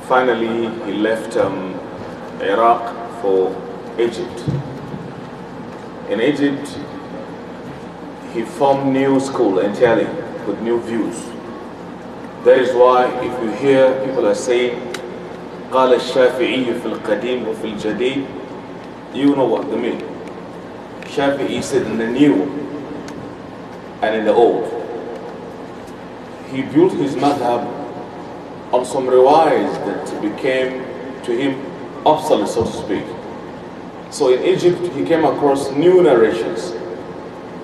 Finally, he left Iraq for Egypt. In Egypt, he formed new school entirely with new views. That is why if you hear people are saying قال الشافعي في القديم وفي الجديد, you know what they mean. Shafi'i said in the new and in the old. He built his madhab on some riwayas that became to him obsolete, so to speak. So in Egypt, he came across new narrations.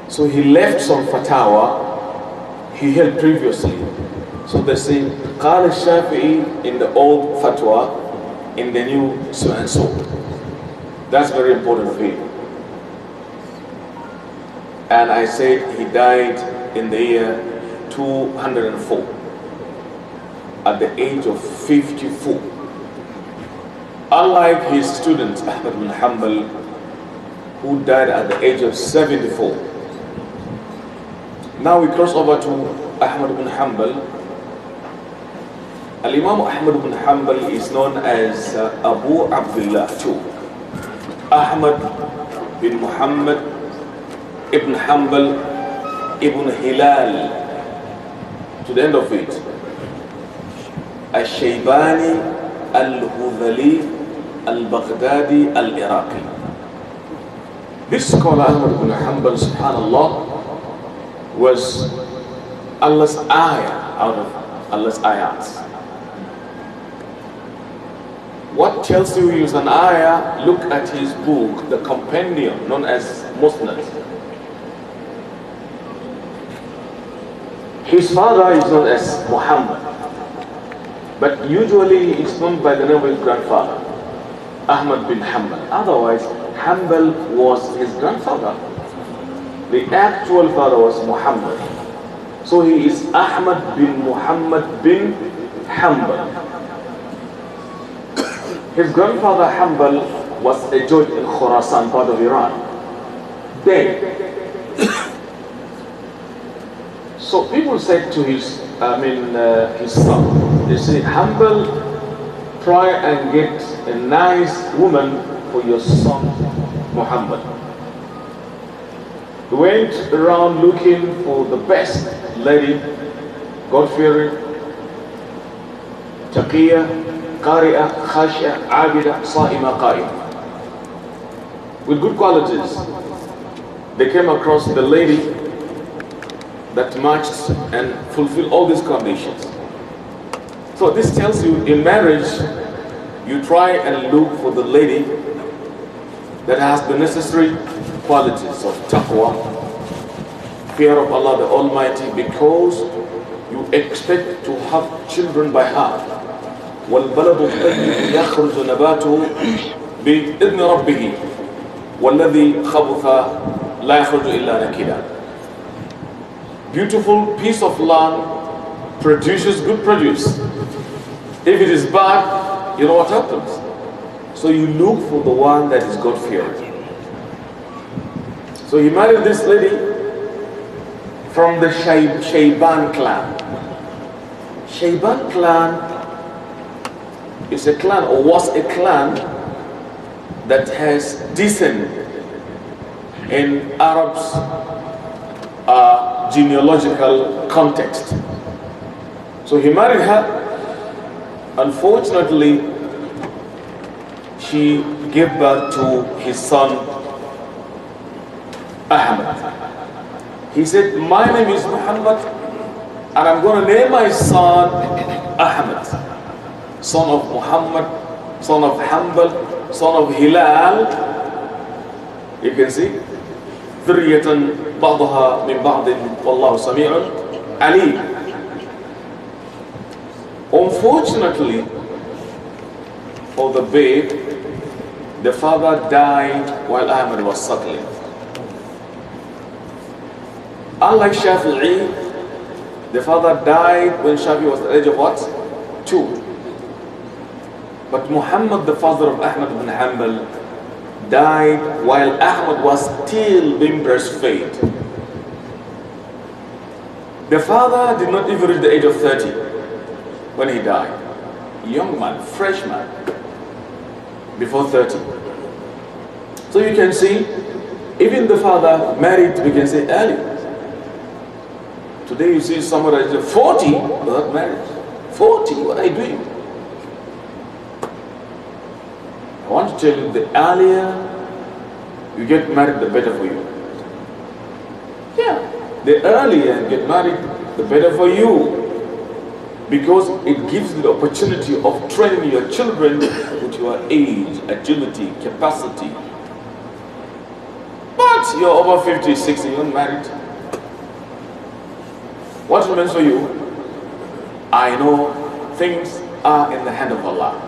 So he left some fatwa he held previously. So they say, قال الشافعي in the old fatwa, in the new so and so. That's very important for him. And I said he died in the year 204 at the age of 54. Unlike his student Ahmed bin Hanbal, who died at the age of 74. Now we cross over to Ahmed bin Hanbal. Imam Ahmed bin Hanbal is known as Abu Abdullah too. Ahmed bin Muhammad ibn Hanbal ibn Hilal, to the end of it. Al-Shaybani al-Hudhali al-Baghdadi al-Iraqi. This scholar Ahmed bin Hanbal, subhanallah, was Allah's ayah out of Allah's ayats. What tells you he was an ayah? Look at his book, the compendium known as Musnad. His father is known as Muhammad, but usually it's known by the name of his grandfather, Ahmad bin Hanbal. Otherwise, Hanbal was his grandfather. The actual father was Muhammad. So he is Ahmad bin Muhammad bin Hanbal. His grandfather Hanbal was a judge in Khorasan, part of Iran. Then, so people said to his son, they say, Hanbal, try and get a nice woman for your son Muhammad. He went around looking for the best lady, God-fearing, taqiyya, qari'ah, khash'ah, abida, sa'ima, qa'im. With good qualities. They came across the lady that matched and fulfilled all these conditions. So this tells you, in marriage, you try and look for the lady that has the necessary qualities of taqwa, fear of Allah the Almighty, because you expect to have children by her. وَالْبَلَدُ الطَّيِّبُ يَخْرُجُ نَبَاتُهُ بِإِذْنِ رَبِّهِ وَالَّذِي خَبُثَ لَا يَخْرُجُ إِلَّا نَكِدًا. Beautiful piece of land produces good produce. If it is bad, you know what happens. So you look for the one that is God-fearing. So he married this lady from the Shayban clan. Shayban clan is a clan, or was a clan, that has descent in Arabs' genealogical context. So he married her. Unfortunately, she gave birth to his son Ahmed. He said, my name is Muhammad, and I'm going to name my son Ahmed, son of Muhammad, son of Hanbal, son of Hilal. You can see, ذرية بعضها من بعض والله سميع عليم. Unfortunately for the babe, the father died while Ahmed was suckling. Unlike Shafi'i, the father died when Shafi'i was at the age of what? 2. But Muhammad, the father of Ahmed bin Hanbal, died while Ahmed was still being breastfed. The father did not even reach the age of 30 when he died. young man, fresh man, before 30. So you can see, even the father married, we can say early. Today you see someone that is 40 without marriage. 40, what are you doing? I want to tell you, the earlier you get married, the better for you. Yeah, the earlier you get married, the better for you. Because it gives you the opportunity of training your children with your age, agility, capacity. But you're over 50, 60, you're married. What remains for you? I know things are in the hand of Allah.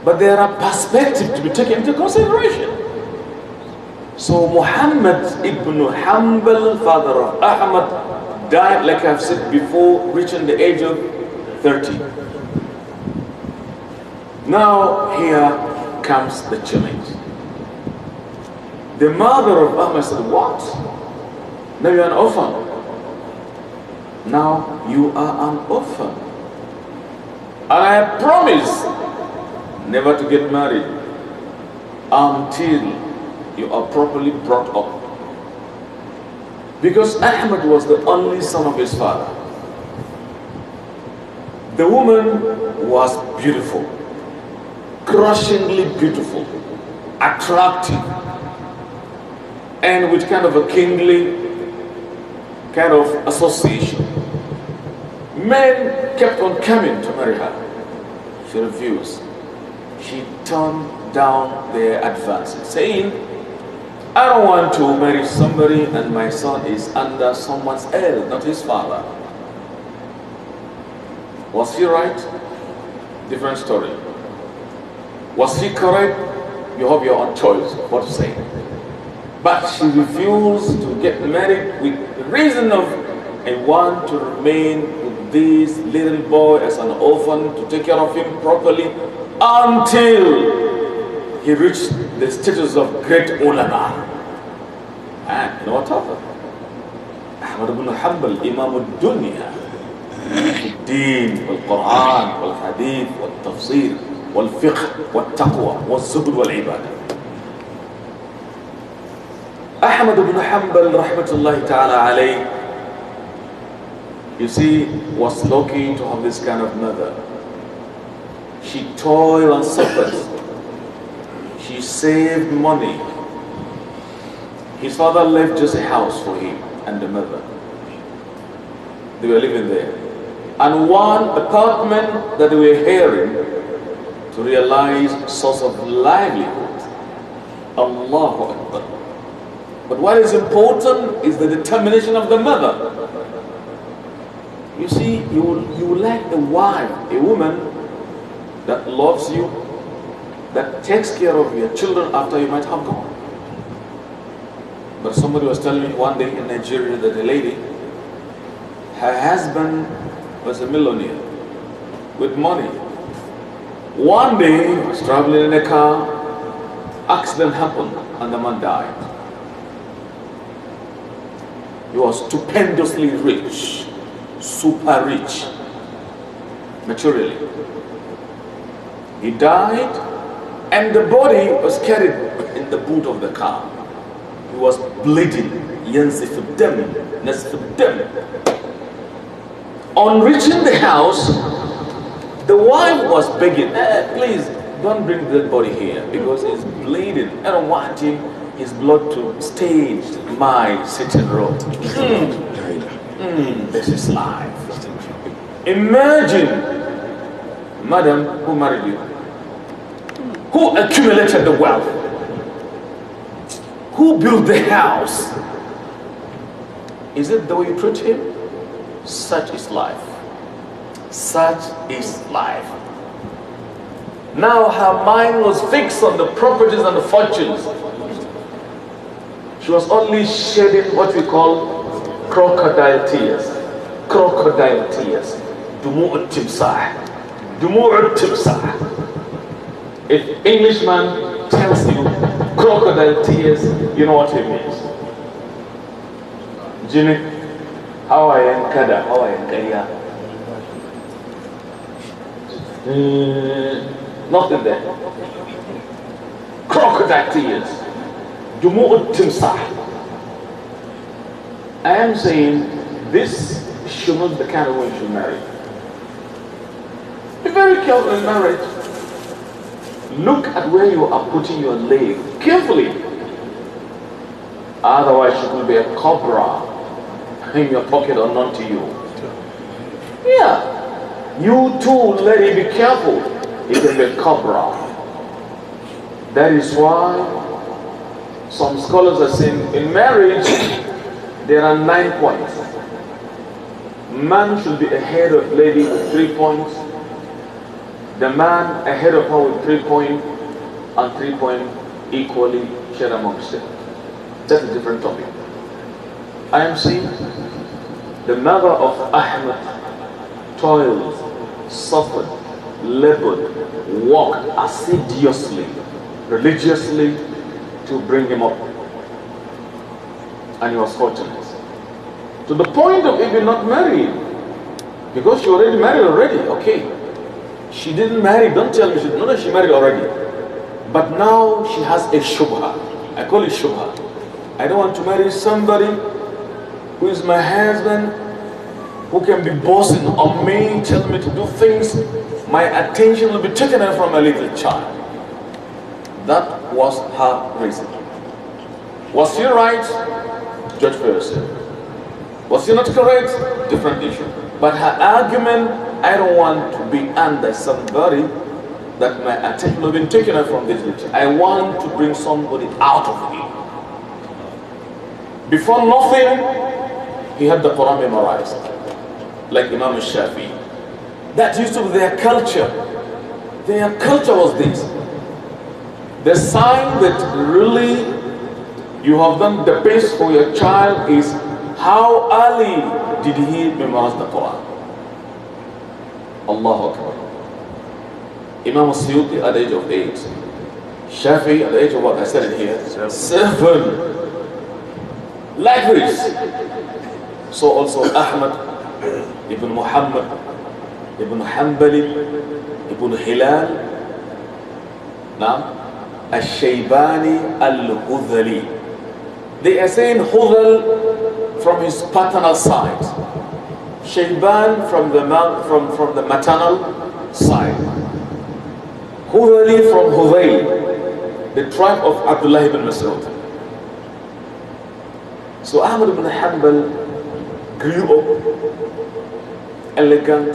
But there are perspectives to be taken into consideration. So Muhammad ibn Hanbal, father of Ahmed, died, like I've said before, reaching the age of 30. Now here comes the challenge. The mother of Ahmed said, what? Now you're an orphan. Now you are an orphan. And I promise never to get married until you are properly brought up. Because Ahmed was the only son of his father. The woman was beautiful, crushingly beautiful, attractive, and with kind of a kingly kind of association. Men kept on coming to marry her. She refused. She turned down their advances, saying, I don't want to marry somebody and my son is under someone's else, not his father. Was he right? Different story. Was he correct? You have your own choice what to say. But she refused to get married with the reason of, I want to remain with this little boy as an orphan, to take care of him properly until he reached the status of great ulama. And you know what happened? Ahmed ibn Hanbal, Imam al-Dunya, الدين والقرآن والحديث والتفسير والفقه والتقوى والزهد والعبادة. Ahmed ibn Hanbal, rahmatullahi ta'ala alayh, you see, was lucky to have this kind of mother. She toiled and suffered. She saved money. His father left just a house for him and the mother. They were living there. And one apartment that they were hearing to realize source of livelihood. Allahu Akbar. But what is important is the determination of the mother. You see, you will like a wife, a woman that loves you, that takes care of your children after you might have gone. But somebody was telling me one day in Nigeria that a lady, her husband was a millionaire with money. One day, he was traveling in a car, accident happened, and the man died. He was stupendously rich, super rich, materially. He died, and the body was carried in the boot of the car. He was bleeding. ينزف الدم نزف الدم. On reaching the house, the wife was begging, please don't bring the body here because he's bleeding. I don't want his blood to stain my sitting room. This is life. Imagine, madam, who married you? Who accumulated the wealth? Who built the house? Is it the way you treat him? Such is life. Such is life. Now her mind was fixed on the properties and the fortunes. She was only shedding what we call crocodile tears. Crocodile tears. Dumu'ut timsah. Dumu'ut timsah. If Englishman tells you crocodile tears, you know what it means. Jimmy, how I am kada, how I am kaya. Nothing there. Crocodile tears. Jumu'at timsah. I am saying this should not be the kind of way you should marry. Be very careful in marriage. Look at where you are putting your leg carefully. Otherwise, it will be a cobra in your pocket or not to you. Yeah. You too, lady, be careful. It can be a cobra. That is why some scholars are saying in marriage there are 9 points. Man should be ahead of lady with 3 points. The man ahead of her with 3 points, and 3 points equally shared amongst them. That's a different topic. I am saying the mother of Ahmed toiled, suffered, labored, worked assiduously, religiously to bring him up. And he was fortunate. To the point of even not marrying. Because she already married already, okay. She didn't marry, don't tell me, no, she married already. But now she has a shubha. I call it shubha. I don't want to marry somebody who is my husband, who can be bossing on me, telling me to do things. My attention will be taken away from a little child. That was her reason. Was she right? Judge for yourself. Was she not correct? Different issue. But her argument, I don't want to be under somebody that my attention will be taken away from this little child. I want to bring somebody out of me. Before nothing, he had the Quran memorized, like Imam Shafi. That used to be their culture. Their culture was this. The sign that really you have done the best for your child is how early did he memorize the Quran. Allahu Akbar. Imam Suyuti at the age of 8. Shafi at the age of what? I said it here. 7. Likewise. So also Ahmed, Ibn Muhammad, Ibn Hanbal, Ibn Hilal, now Al-Shaybani Al-Hudhali. They are saying Hudhal from his paternal side, Shayban from the maternal side, Hudhali from Hudhayl, the tribe of Abdullah ibn Mas'ud. So Ahmed ibn Hanbal grew up elegant,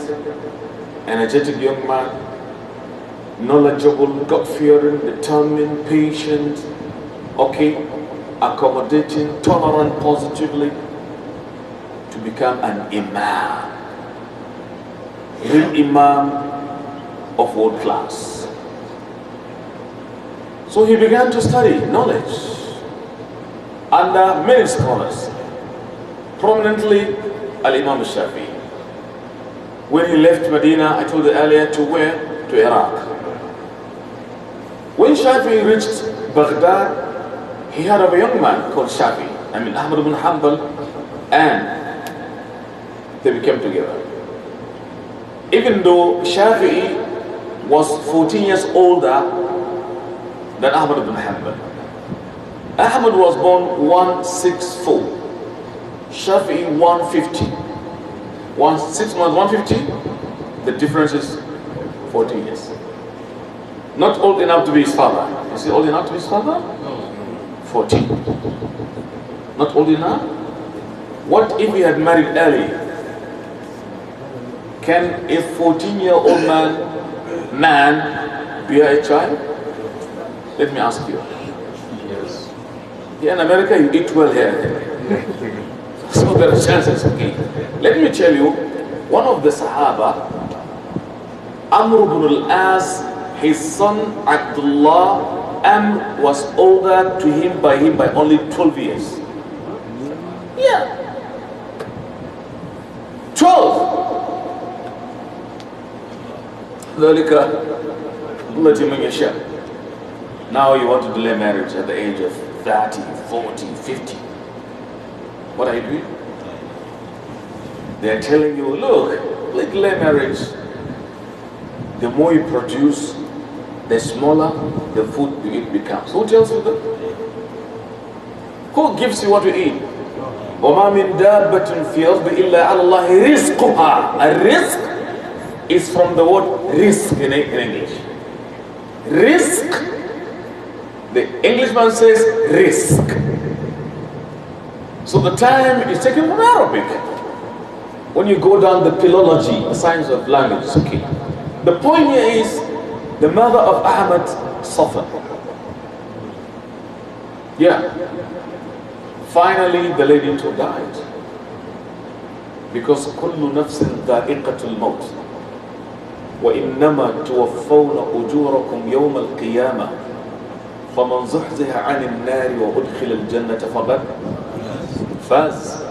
energetic young man, knowledgeable, God-fearing, determined, patient, okay, accommodating, tolerant positively, to become an Imam, real Imam of world class. So he began to study knowledge under many scholars, prominently Al-Imam Shafi. When he left Medina, I told you earlier, to where? To Iraq. When Shafi reached Baghdad, he heard of a young man called Shafi, Ahmed ibn Hanbal, and they became together. Even though Shafi was 14 years older than Ahmed ibn Hanbal. Ahmed was born 164, Shafi 150. 6 months 150, the difference is 14 years. Not old enough to be his father. Is he old enough to be his father? 14. Not old enough? What if he had married early? Can a 14-year-old man bear a child? Let me ask you. Yes. Here in America, you eat well here. So there are chances, okay. Let me tell you, one of the Sahaba, Amr ibn al-As, his son Abdullah, was older to him by only 12 years. Yeah. 12. Now you want to delay marriage at the age of 30, 40, 50. What are you doing? They are telling you, look, delay marriage. the more you produce, the smaller the food you eat becomes. Who tells you that? Who gives you what to eat? وَمَا مِن دَابَّةٍ فِي الْأَرْضِ إِلَّا عَلَى اللَّهِ رِزْقُهَا. A risk is from the word risk in English. Risk. The Englishman says risk. So the time is taken from Arabic. When you go down the philology, the science of language, it's okay. The point here is the mother of Ahmed suffered. Yeah. Finally, the lady too died. Because كل نفس ذائقة الموت وإنما توفون أجوركم يوم القيامة فمن زحزح عن النار وأدخل الجنة فقد فاز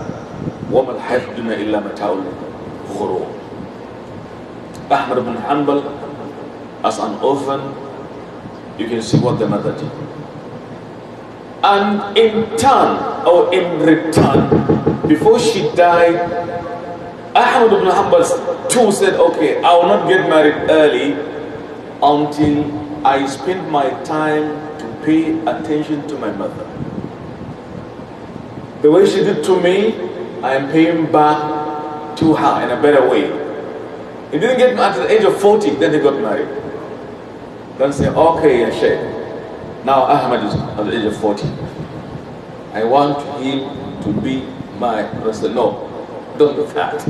وما الحياة الدنيا إلا متاع الغرور. Ahmed ibn Hanbal, as an orphan, you can see what the mother did. And in turn, or in return, before she died, Ahmed ibn Hanbal too said, okay, I will not get married early until I spend my time to pay attention to my mother. The way she did to me, I am paying back to her in a better way. He didn't get married at the age of 40, then he got married. Then say, okay, Sheikh, now Ahmed is at the age of 40. I want him to be my husband. No, don't do that.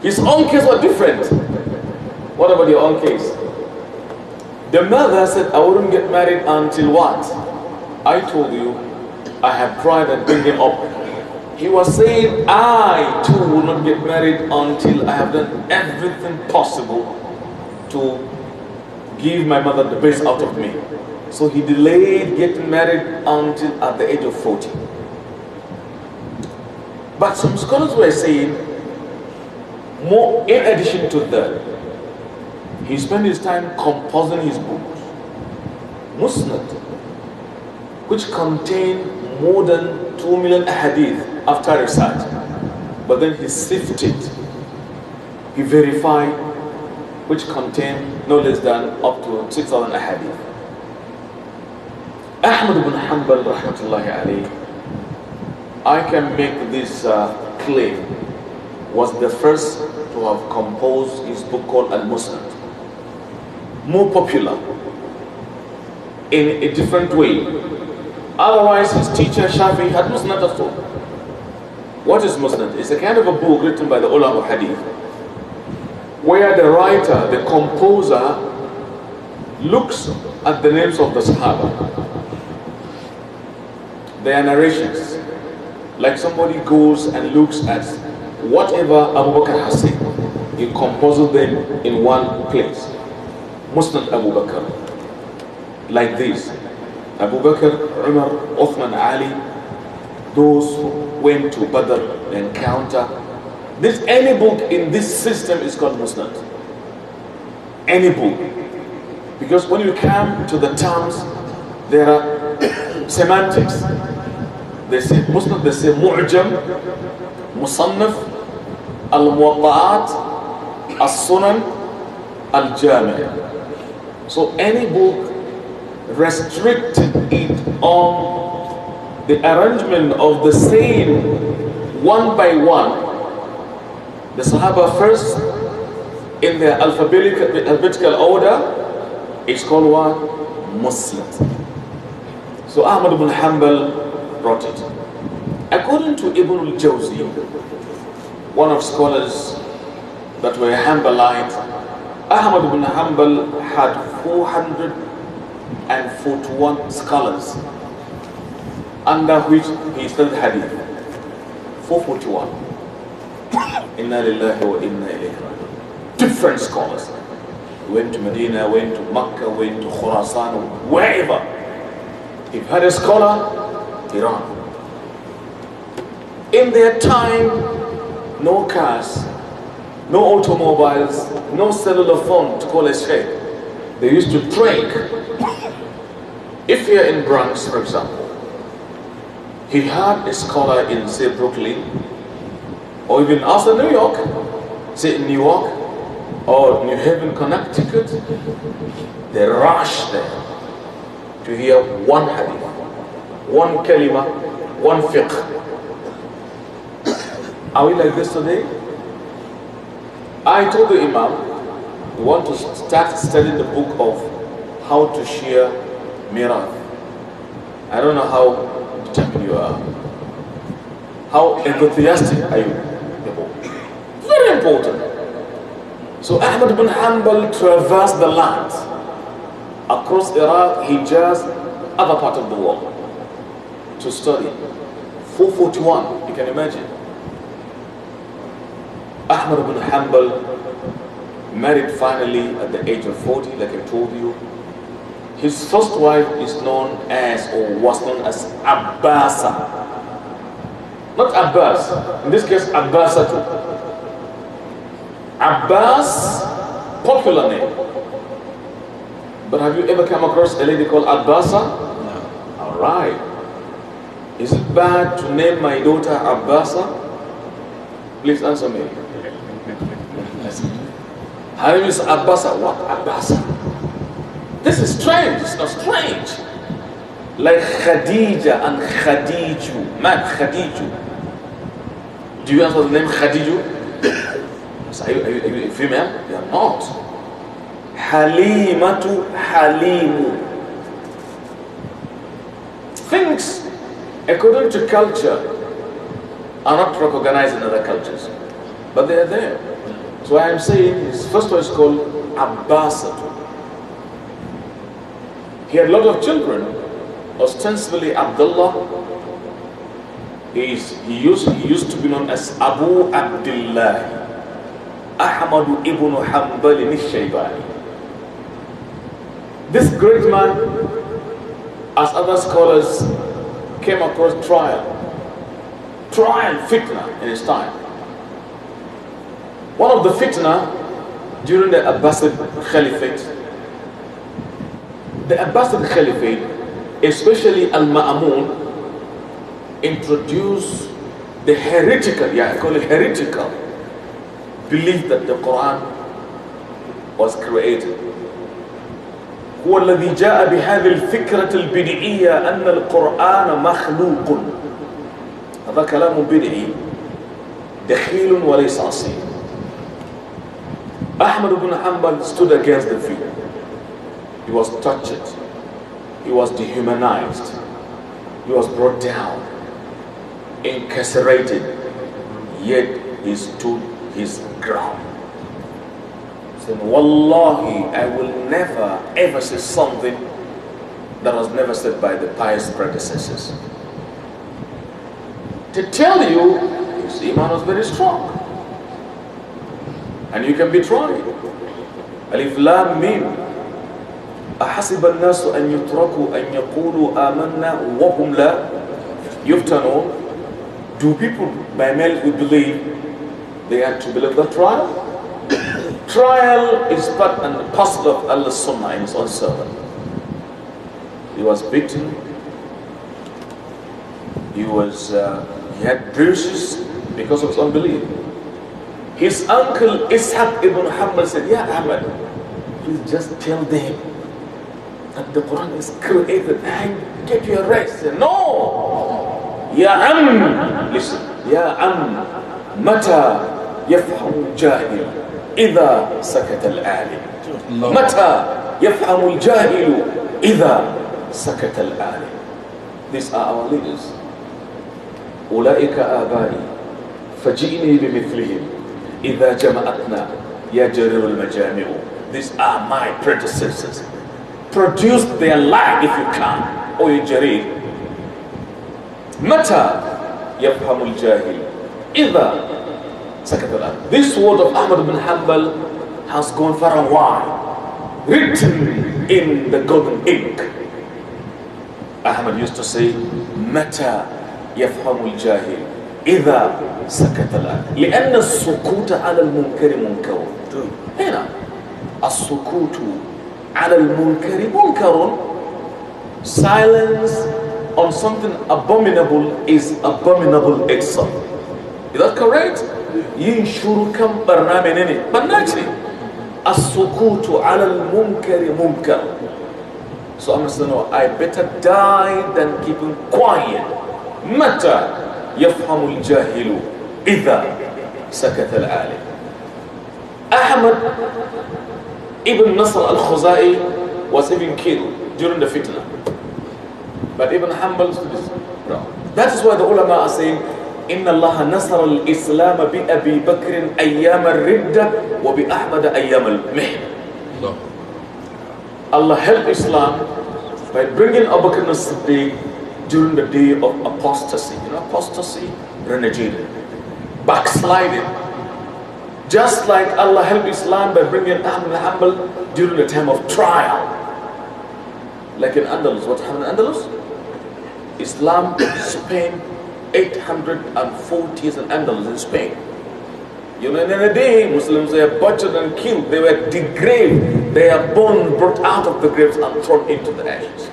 His own case was different. What about your own case? The mother said, I wouldn't get married until what? I told you, I have tried and bring him up. He was saying, I too will not get married until I have done everything possible to give my mother the best out of me. So he delayed getting married until at the age of 40. But some scholars were saying, more in addition to that, he spent his time composing his books, Musnad, which contain more than 2 million hadith after research. But then he sifted, he verified, which contain no less than up to 6,000 hadith. Ahmed ibn Hanbal, rahmatullahi alayhi, I can make this claim, was the first to have composed his book called Al-Musnad. More popular, in a different way. Otherwise, his teacher Shafi had Musnad as well. What is Musnad? It's a kind of a book written by the ulama of hadith, where the writer, the composer, looks at the names of the Sahaba, their narrations, like somebody goes and looks at whatever Abu Bakr has said, he composes them in one place. Musnad Abu Bakr, like this. Abu Bakr, Umar, Uthman, Ali, those who went to Badr, the encounter. This, any book in this system is called Musnad. Any book. Because when you come to the terms, there are semantics. They say Musnad, they say Mu'jam, Musannaf, Al-Muwatta'at, As-Sunan, Al-Jami'. So any book restricted it on the arrangement of the same one by one. The Sahaba first in their alphabetical order is called what? Musnad. So Ahmad ibn Hanbal brought it. According to Ibn al-Jawzi, one of scholars that were Hanbalite, Ahmad ibn Hanbal had 441 scholars under which he studied hadith. 441. Inna lillahi wa inna ilayhi raji'un. Different scholars. Went to Medina, went to Makkah, went to Khurasan, wherever. If you had a scholar, Iran. In their time, no cars, no automobiles, no cellular phone to call a sheikh. They used to trek. If you're in Bronx, for example, he had a scholar in, say, Brooklyn, or even outside New York, say in New York, or New Haven, Connecticut, they rush there to hear one hadith, one kalima, one fiqh. Are we like this today? I told the Imam, we want to start studying the book of how to share mirath. I don't know how determined you are. How enthusiastic are you people? Very important. So Ahmed bin Hanbal traversed the land across Iraq, Hijaz, other part of the world to study. 441, you can imagine. Ahmed bin Hanbal married finally at the age of 40, like I told you. His first wife is known as, or was known as Abbasa. Not Abbas, in this case Abbasatu. Abbas, popular name. But have you ever come across a lady called Abbasa? No. Alright. Is it bad to name my daughter Abbasa? Please answer me. Her name is Abbasa. What Abbasa? This is strange, it's not strange. Like Khadija and Khadiju. Man, Khadiju. Do you answer the name Khadiju? Are you female? You are not. Halimatu Halimu. Things, according to culture, are not recognized in other cultures. But they are there. So I am saying his first one is called Abbasatu. He had a lot of children, ostensibly Abdullah. He used to be known as Abu Abdullah, Ahmad ibn Hanbal al-Shaybani. This great man, as other scholars, came across trial, fitna in his time. One of the fitna during the Abbasid Caliphate, the Abbasid Caliphate, especially Al-Ma'amun, introduced the heretical, I call it heretical, belief that the Quran was created. هو الذي جاء بهذه الفكرة البدعية أن القرآن مخلوق. هذا كلام بدعي دخيل وليس أصيل. Ahmad ibn Hanbal stood against the view. He was tortured. He was dehumanized. He was brought down, incarcerated. Yet he stood his ground. Saying, Wallahi, I will never ever say something that was never said by the pious predecessors. To tell you, his iman was very strong. And you can be tried. Alif Lam Mim. أحسب الناس أن يتركوا أن يقولوا آمنا وهم لا يفتنون. Do people by males who believe they have to believe the trial? Trial is part and parcel of Allah's Sunnah in His own servant. He was beaten. He had bruises because of his unbelief. His uncle Ishaq ibn Hanbal said, Ya Ahmed, please just tell them that the Quran is created and get your rest. No! Ya Am, listen, Ya Am, Mata yafhamu jahil idha sakat al-alim. Mata yafhamu al-jahilu idha sakat al-alim. These are our leaders. أولئك آبائي فجئني بمثلهم إذا جمعتنا يا جرير المجامع. These are my predecessors. Produce their light if you can, O you Jarir. Mata yafhamu al-jahil idha sakat al-alim. This word of Ahmad bin Hanbal has gone far and wide, written in the golden ink. Ahmad used to say, Mata يفهم الجاهل إذا سكت الآن لأن السكوت على المنكر منكر. هنا السكوت على المنكر منكر. Silence on something abominable is abominable itself. Is that correct? ينشر كم برنامج but naturally As-sukutu ala al-munkari munkar. So I'm saying, no, I better die than keeping quiet. Mata yafhamu al-jahilu idha sakat al-alim. Ahmed ibn Nasr al-Khuzai was even killed during the fitna. But Ibn Hanbal stood his ground. That is why the ulama are saying, إن الله نصر الإسلام بأبي بكر أيام الردة وبأحمد أيام المحن. Allah helped Islam by bringing Abu Bakr as-Siddiq during the day of apostasy. You know, apostasy, renegade, backsliding. Just like Allah helped Islam by bringing Ahmed Hanbal during the time of trial. Like in Andalus. What happened in Andalus? Islam spent 840 years in Andalus in Spain. You know, in a day, Muslims were butchered and killed. They were degraded. Their bones brought out of the graves and thrown into the ashes.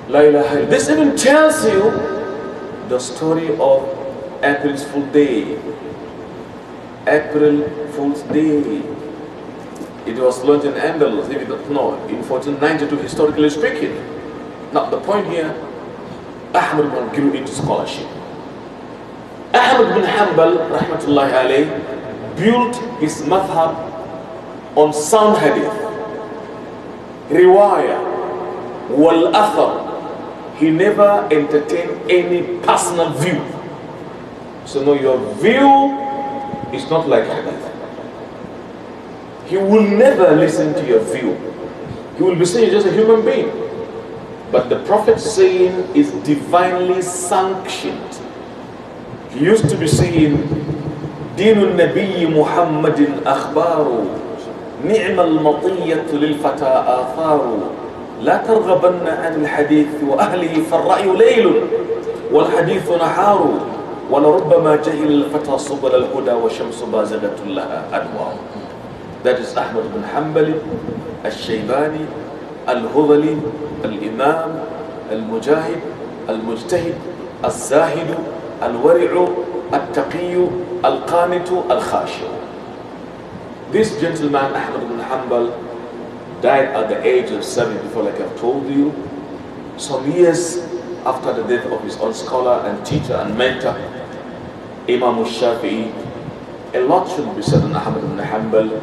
La ilaha illallah. This even tells you the story of April's Fool's Day. April Fool's Day. It was launched in Andalus, if you don't know, in 1492, historically speaking. Now, the point here, Ahmed grew into scholarship. Ahmed bin Hanbal, rahmatullahi alayh, built his madhab on sound hadith, riwayah, wal athar. He never entertained any personal view. So no, your view is not like hadith. He will never listen to your view. He will be saying you're just a human being. But the Prophet's saying is divinely sanctioned. He used to be saying, دين النبي محمد أخبار نعم المطية للفتى آثار لا ترغبن عن الحديث وأهله فالرأي ليل والحديث نهار ولربما جهل الفتى سبل الهدى وشمس بازغة لها أنوار. That is Ahmed bin Hanbal, al-Shaybani, al-Hudhali, al-Imam, al-Mujahid, al-Mujtahid, al-Zahidu, al-Wari'u, al-Taqiyu, al-Qanitu, al-Khashi'u. This gentleman, Ahmed bin Hanbal, died at the age of 74, like I've told you, some years after the death of his own scholar and teacher and mentor, Imam al-Shafi'i. A lot should be said on Ahmed bin Hanbal,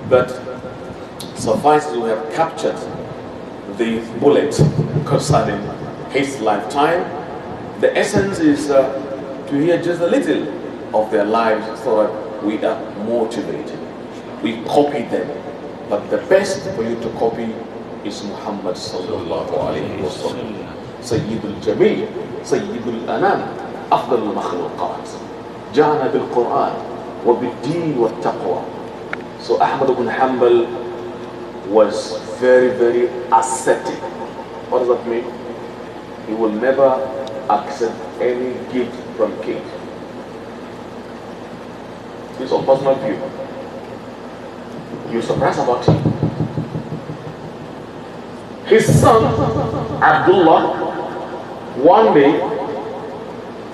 but suffice we have captured the bullet concerning his lifetime. The essence is to hear just a little of their lives so that we are motivated. We copy them, but the best for you to copy is Muhammad sallallahu alayhi wa sallam. Sayyidul Jameel, Sayyidul Anam, Afdal al-Makhluqat, Ja'ana bil-Quran, وبالدين والتقوى. So Ahmed bin Hanbal was very, very ascetic. What does that mean? He will never accept any gift from king. This is a personal view. You're surprised about him. His son, Abdullah, one day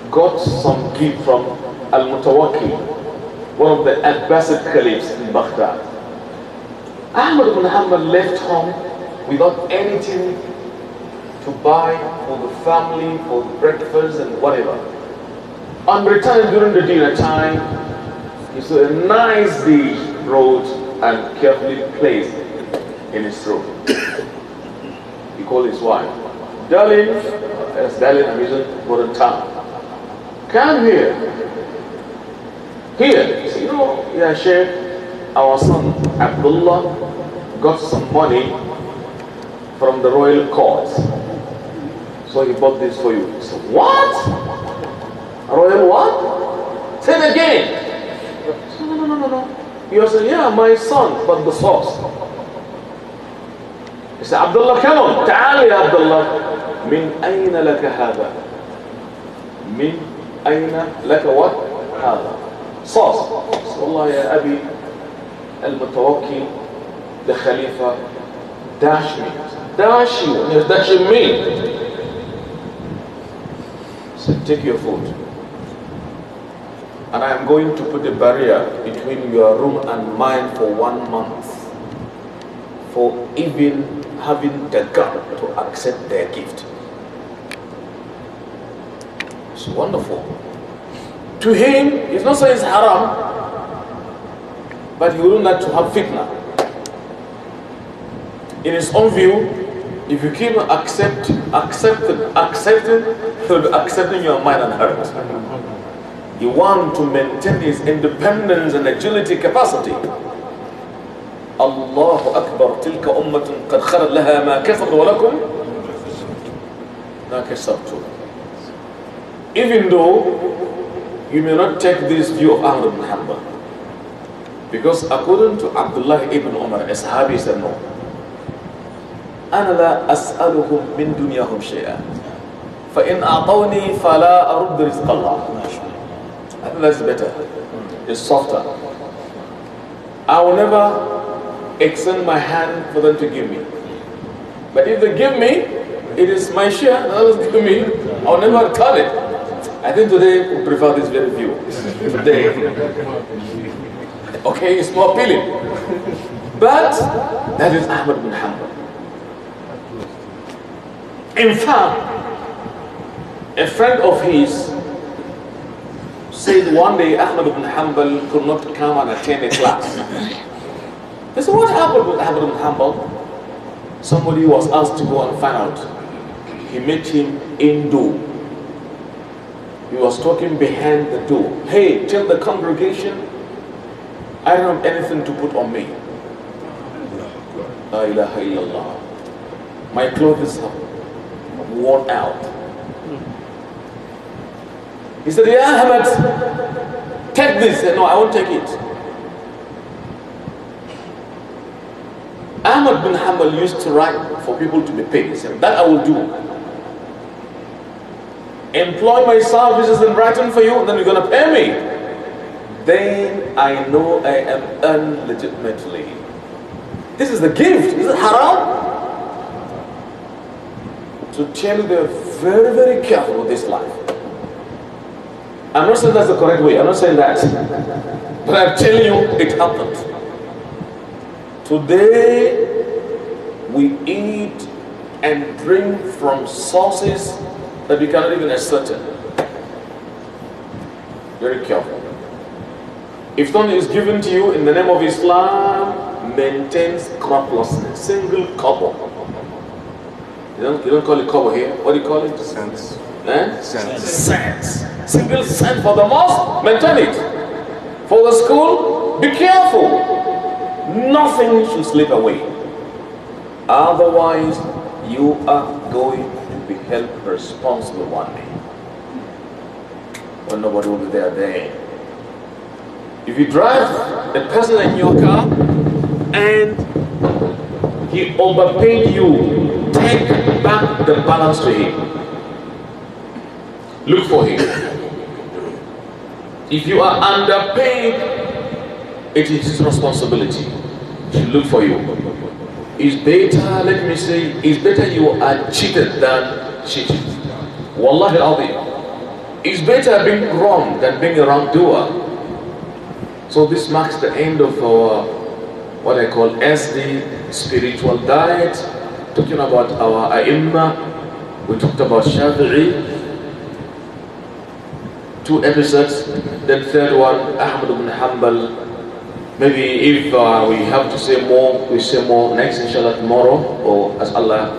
got some gift from Al-Mutawakkil, one of the Abbasid caliphs in Baghdad. Ahmed bin Hanbal left home without anything to buy for the family, for breakfast and whatever. On return during the dinner time, he saw a nice dish brought and carefully placed in his throat. He called his wife, darling, as darling I'm using modern tongue, come here. Here, you know, yeah, Sheikh, our son Abdullah got some money from the royal court. So he bought this for you. He said, what? A royal what? Say it again. He said, no. You said, yeah, my son, but the source. He said, Abdullah, come on. تعال يا Abdullah. من أين لك هذا? من أين لك what? هذا. Sauce. Wallah ya Abi al-Mutawakkil, the Khalifa, dash me. Dash you. He's dashing me. So take your food. and I am going to put a barrier between your room and mine for 1 month for even having the gut to accept their gift. It's wonderful. To him, it's not saying it's haram, but he wouldn't like to have fitna. In his own view, if you keep accepting, he'll be accepting your mind and heart. You want to maintain his independence and agility capacity. Allahu Akbar, tilka ummatun qad khalat laha ma kasabat wa lakum ma kasabtum. Even though you may not take this view of Ahmed ibn Hanbal, because according to Abdullah ibn Umar, a Sahabi said no. أنا لا أسألهم من دنياهم شيئا فإن أعطوني فلا أرد رزق الله. I think that's better. It's softer. I will never extend my hand for them to give me. But if they give me, it is my share. Others give me, I will never return it. I think today we prefer this very view. Today, okay, it's more appealing. But that is Ahmed bin Hanbal. In fact, a friend of his said one day Ahmed ibn Hanbal could not come and attend a class. They said, what happened with Ahmed ibn Hanbal? Somebody was asked to go and find out. He met him indoor. He was talking behind the door. Hey, tell the congregation, I don't have anything to put on me. La ilaha illallah. My clothes are worn out. He said, yeah, Ahmed, take this. He said, no, I won't take it. Ahmed bin Hanbal used to write for people to be paid. He said, that I will do. Employ my services in writing for you, and then you're going to pay me. Then I know I am earned legitimately. This is the gift. Is it haram? To tell you they're very, very careful with this life. I'm not saying that's the correct way. I'm not saying that. But I'm telling you, it happened. Today, we eat and drink from sources that we cannot even ascertain. Very careful. If something is given to you in the name of Islam, maintain scrupulousness. Single kobo. You don't call it kobo here. What do you call it? Cents. Cents. Single cent for the mosque, maintain it. For the school, be careful. Nothing should slip away. Otherwise, you are going to be held responsible one day. When nobody will be there. If you drive a person in your car and he overpaid you, take back the balance to him. Look for him. If you are underpaid, it is his responsibility. He should look for you. It's better, let me say, it's better you are cheated than cheated. Wallahi al-Azim. It's better being wrong than being a wrongdoer. So this marks the end of our, what I call SD, spiritual diet. Talking about our Imam, we talked about Shafi'i. 2 episodes. The third one, Ahmed ibn Hanbal. Maybe if we have to say more, we say more next inshallah tomorrow, or as Allah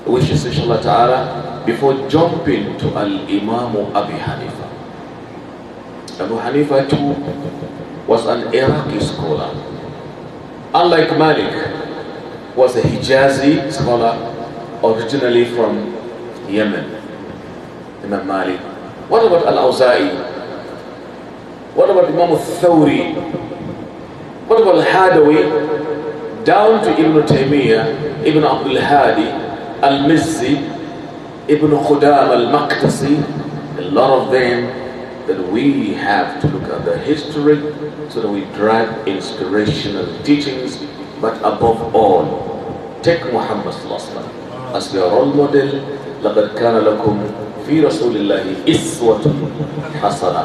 wishes inshallah ta'ala, before jumping to Al-Imam Abu Hanifa. Abu Hanifa too was an Iraqi scholar. Unlike Malik, was a Hijazi scholar, originally from Yemen. Imam Malik. What about Al-Awza'i? What about Imam Al-Thawri? What about Al-Hadawi? Down to Ibn Taymiyyah, Ibn Abdul Hadi, Al-Mizzi, Ibn Khudam Al-Maqdisi. A lot of them that we have to look at the history so that we drive inspirational teachings. But above all, take Muhammad sallallahu alaihi wasallam as your role model. لَقَدْ كَانَ لَكُمْ في رسول الله إسوة حسنة.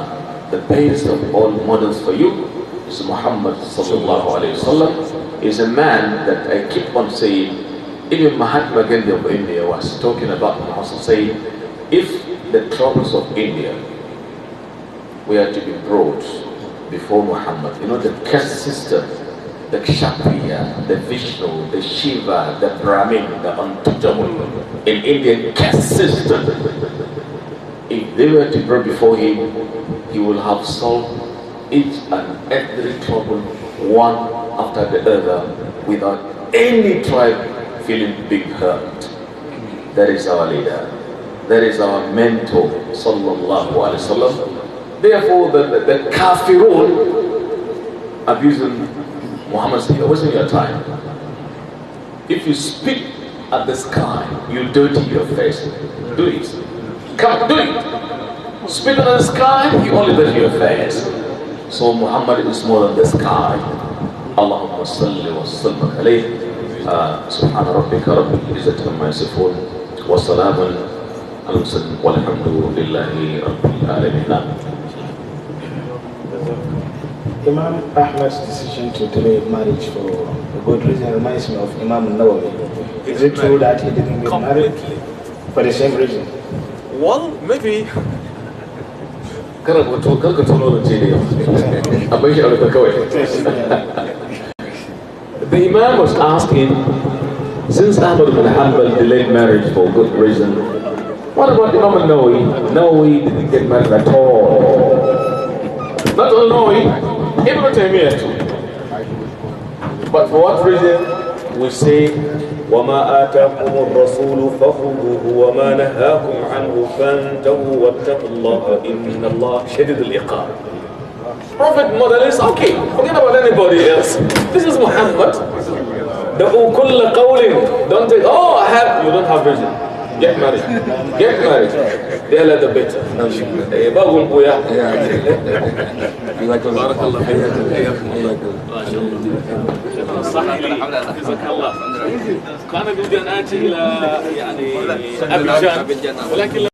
the best of all models for you is Muhammad sallallahu alayhi wasallam. Is a man that I keep on saying, even Mahatma Gandhi of India was talking about Muhammad, saying, if the troubles of India were to be brought before Muhammad, the caste system, the Kshatriya, the Vishnu, the Shiva, the Brahmin, the untouchable in Indian caste system, if they were to brought before him, he will have solved each and every trouble one after the other without any tribe feeling big hurt. That is our leader. That is our mentor, sallallahu alaihi wasallam. Therefore, the kafirun abusing Muhammad said, it wasn't your time. If you spit at the sky, you'll dirty your face. Do it. Come, do it. Spit at the sky, you only dirty your face. So Muhammad is more than the sky. Allahumma salli wa sallam alayhi. Subhana rabbika rabbil izzati amma yasifun. Wa salamun ala al-mursalin walhamdulillahi rabbil alamin. Imam Ahmed's decision to delay marriage for a good reason reminds me of Imam Nawawi. Is it true that he didn't get married for the same reason? Well, maybe. The Imam was asking, since Ahmed bin Hanbal delayed marriage for good reason, what about Imam Nawawi? Nawawi didn't get married at all. Not only Nawawi, Ibn Taymiyyah too. But for what reason? We say, وَمَا آتَاكُمُ الرَّسُولُ فَخُذُوهُ وَمَا نَهَاكُمْ عَنْهُ فَانْتَهُوا وَاتَّقُوا اللَّهَ إِنَّ اللَّهَ شَدِيدُ الْعِقَابِ. Prophet model is okay. Forget about anybody else. This is Muhammad. دَعُوا كُلَّ قَوْلٍ. Don't take, you don't have vision. Get married. Get married. The earlier the better. بارك الله فيك. كان بدي أن آتي إلى أبيجان ولكن